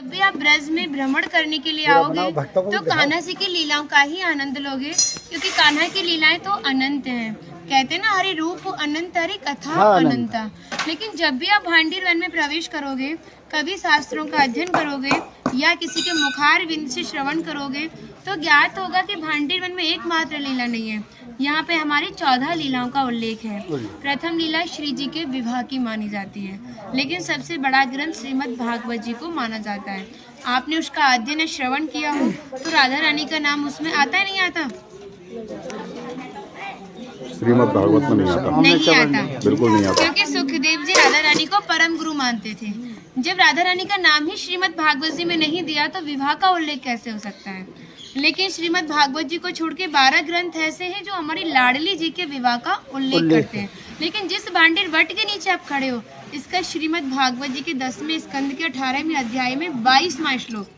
जब भी आप ब्रज में भ्रमण करने के लिए आओगे तो कान्हा जी की लीलाओं का ही आनंद लोगे, क्योंकि कान्हा की लीलाएं तो अनंत हैं। कहते हैं ना, हरि रूप अनंत हरि कथा अनंता। लेकिन जब भी आप भांडीर वन में प्रवेश करोगे, कभी शास्त्रों का अध्ययन करोगे या किसी के मुखार विंद से श्रवण करोगे तो ज्ञात होगा कि भांडीर वन में एकमात्र लीला नहीं है, यहाँ पे हमारी 14 लीलाओं का उल्लेख है। प्रथम लीला श्री जी के विवाह की मानी जाती है, लेकिन सबसे बड़ा ग्रंथ श्रीमद् भागवत जी को माना जाता है। आपने उसका अध्ययन श्रवण किया हो तो राधा रानी का नाम उसमें आता है, नहीं आता? श्रीमद् भागवत में नहीं आता, बिल्कुल नहीं आता, क्योंकि सुखदेव जी राधा रानी को परम गुरु मानते थे। जब राधा रानी का नाम ही श्रीमद् भागवत जी में नहीं दिया तो विवाह का उल्लेख कैसे हो सकता है? लेकिन श्रीमद् भागवत जी को छोड़ के 12 ग्रंथ ऐसे हैं जो हमारी लाडली जी के विवाह का उल्लेख करते हैं। लेकिन जिस भांडीर वट के नीचे आप खड़े हो, इसका श्रीमद् भागवत जी के 10वें स्कंद के 18वें अध्याय में 22वां श्लोक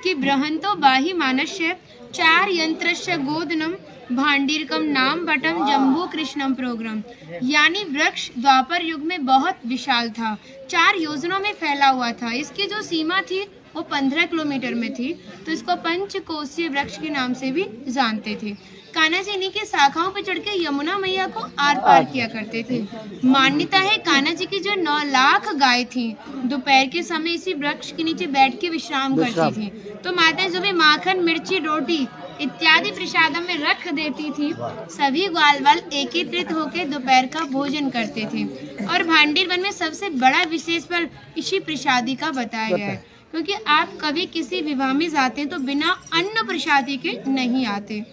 कि बृहंतो बाहि मानस्य 4 यंत्रस्य गोदनम भांडीरकम नाम बटम जम्बू कृष्णम प्रोग्राम, यानी वृक्ष द्वापर युग में बहुत विशाल था, 4 योजनों में फैला हुआ था। इसकी जो सीमा थी वो 15 किलोमीटर में थी, तो इसको पंचकोशीय वृक्ष के नाम से भी जानते थे। कान्हा जी इन्हीं की शाखाओं पर चढ़ के यमुना मैया को आर पार किया करते थे। मान्यता है कान्हा जी की जो 9 लाख गाय थी दोपहर के समय इसी वृक्ष के नीचे बैठ के विश्राम करती थी। तो माता जो भी माखन मिर्ची रोटी इत्यादि प्रसादम में रख देती थी, सभी ग्वाल वाल एकत्रित होकर दोपहर का भोजन करते थे। और भांडीर वन में सबसे बड़ा विशेष फल इसी प्रसादी का बताया गया है, क्योंकि आप कभी किसी विवाह में जाते हैं तो बिना अन्न प्रसादी के नहीं आते।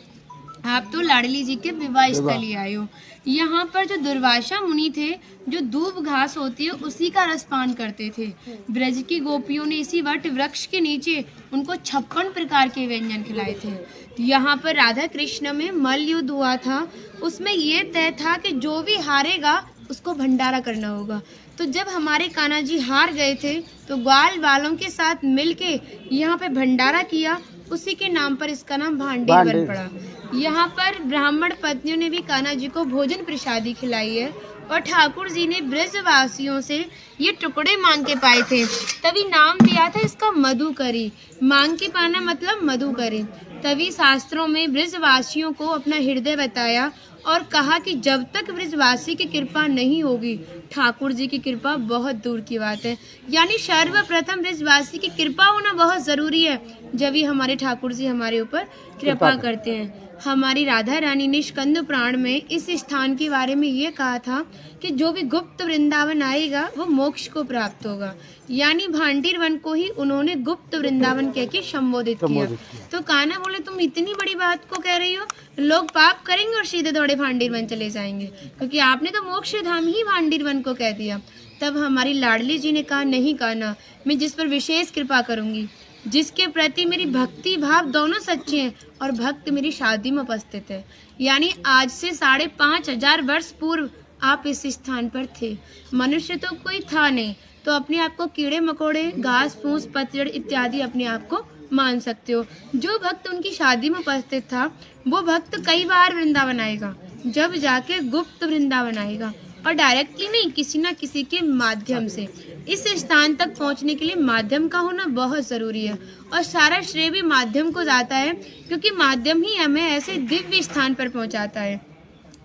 आप तो लाडली जी के विवाह स्थली आए हो। यहाँ पर जो दुर्वासा मुनि थे, जो दूब घास होती है उसी का रसपान करते थे। ब्रज की गोपियों ने इसी वट वृक्ष के नीचे उनको 56 प्रकार के व्यंजन खिलाए थे। यहाँ पर राधा कृष्ण में मल्ल युद्ध हुआ था, उसमें ये तय था कि जो भी हारेगा उसको भंडारा करना होगा। तो जब हमारे कान्हा जी हार गए थे तो ग्वाल वालों के साथ मिलके यहाँ पे भंडारा किया, उसी के नाम पर इसका नाम भांडीर वन पड़ा। यहाँ पर ब्राह्मण पत्नियों ने भी कान्हा जी को भोजन प्रसादी खिलाई है, और ठाकुर जी ने ब्रजवासियों से ये टुकड़े मांग के पाए थे, तभी नाम दिया था इसका मधुकरी। मांग के पाना मतलब मधुकरी। तभी शास्त्रों में ब्रजवासियों को अपना हृदय बताया और कहा कि जब तक ब्रजवासी की कृपा नहीं होगी, ठाकुर जी की कृपा बहुत दूर की बात है। यानी सर्वप्रथम ब्रजवासी की कृपा होना बहुत जरूरी है, जब ही हमारे ठाकुर जी हमारे ऊपर कृपा करते हैं। हमारी राधा रानी ने स्कंद पुराण में इस स्थान के बारे में ये कहा था कि जो भी गुप्त वृंदावन आएगा वो मोक्ष को प्राप्त होगा। यानी भांडीर वन को ही उन्होंने गुप्त वृंदावन कह के संबोधित किया। तो कान्हा बोले, तुम इतनी बड़ी बात को कह रही हो, लोग पाप करेंगे और सीधे दौड़े भांडीर वन चले जाएंगे, क्योंकि आपने तो मोक्ष धाम ही भांडीर वन को कह दिया। तब हमारी लाडली जी ने कहा, नहीं कान्हा, मैं जिस पर विशेष कृपा करूंगी, जिसके प्रति मेरी भक्ति भाव दोनों सच्चे हैं और भक्त मेरी शादी में उपस्थित है। यानी आज से 5500 वर्ष पूर्व आप इस स्थान पर थे। मनुष्य तो कोई था नहीं, तो अपने आप को कीड़े मकोड़े, घास फूस, पतझड़ इत्यादि अपने आप को मान सकते हो। जो भक्त उनकी शादी में उपस्थित था वो भक्त कई बार वृंदावन आएगा, जब जाके गुप्त वृंदावन आएगा, और डायरेक्टली नहीं, किसी न किसी के माध्यम से। इस स्थान तक पहुंचने के लिए माध्यम का होना बहुत जरूरी है, और सारा श्रेय भी माध्यम को जाता है, क्योंकि माध्यम ही हमें ऐसे दिव्य स्थान पर पहुंचाता है।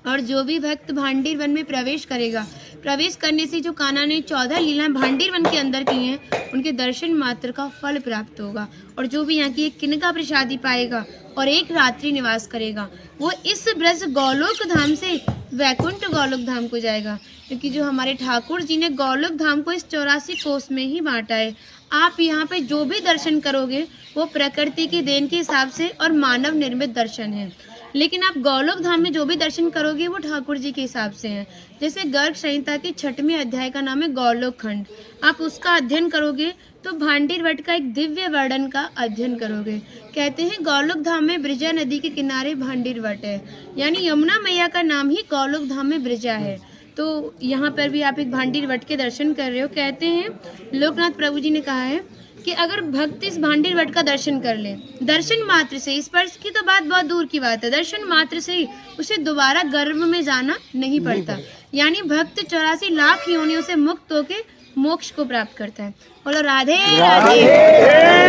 और जो भी भक्त भांडीर वन में प्रवेश करेगा, प्रवेश करने से जो कान्हा ने 14 लीलाएं भांडीर वन के अंदर की हैं, उनके दर्शन मात्र का फल प्राप्त होगा। और जो भी यहाँ की एक किनका प्रसादी पाएगा और एक रात्रि निवास करेगा, वो इस ब्रज गौलोक धाम से वैकुंठ गौलोक धाम को जाएगा, क्योंकि जो हमारे ठाकुर जी ने गौलोक धाम को इस 84 कोस में ही बांटा है। आप यहाँ पे जो भी दर्शन करोगे वो प्रकृति की देन के हिसाब से और मानव निर्मित दर्शन है, लेकिन आप गौलोक धाम में जो भी दर्शन करोगे वो ठाकुर जी के हिसाब से हैं। जैसे गर्ग संहिता के 6वें अध्याय का नाम है गौलोक खंड, आप उसका अध्ययन करोगे तो भांडीर वट का एक दिव्य वर्णन का अध्ययन करोगे। कहते हैं गौलोक धाम में ब्रजा नदी के किनारे भांडीर वट है, यानी यमुना मैया का नाम ही गौलोक धाम में ब्रजा है। तो यहाँ पर भी आप एक भांडीर वट के दर्शन कर रहे हो। कहते हैं लोकनाथ प्रभु जी ने कहा है कि अगर भक्त इस भांडीर वट का दर्शन कर ले, दर्शन मात्र से, स्पर्श की तो बात बहुत दूर की बात है, दर्शन मात्र से ही उसे दोबारा गर्भ में जाना नहीं पड़ता। यानी भक्त 84 लाख योनियों से मुक्त होके मोक्ष को प्राप्त करता है। बोलो राधे राधे।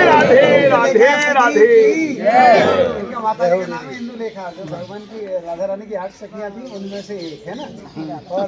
राधे राधे। इनका माता जी का नाम है इंदु लेखा, जो भगवान की राधा रानी की 8 सखियां थी उनमें से एक है ना। और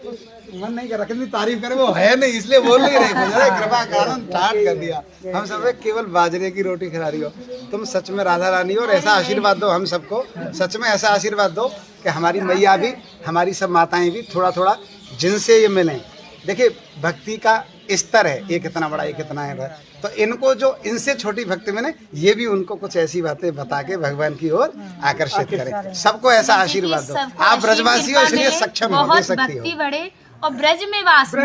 कुछ मन नहीं कर रहा, कितनी तारीफ करे, वो है नहीं इसलिए बोल नहीं रहे, कृपा कारण स्टार्ट कर दिया। हम सब केवल बाजरे की रोटी खिला रही हो, तुम सच में राधा रानी हो। और ऐसा आशीर्वाद दो हम सबको, सच में ऐसा आशीर्वाद दो कि हमारी मैया भी, हमारी सब माताएं भी थोड़ा थोड़ा जिनसे ये मिलें। देखिए भक्ति का स्तर है, एक इतना बड़ा एक इतना है, तो इनको जो इनसे छोटी भक्ति में ये भी उनको कुछ ऐसी बातें बता के भगवान की ओर आकर्षित करें। सबको ऐसा आशीर्वाद दो। आप ब्रजवासी हो इसलिए सक्षम हो, दे सकती हो। बढ़े और ब्रज में वास हो।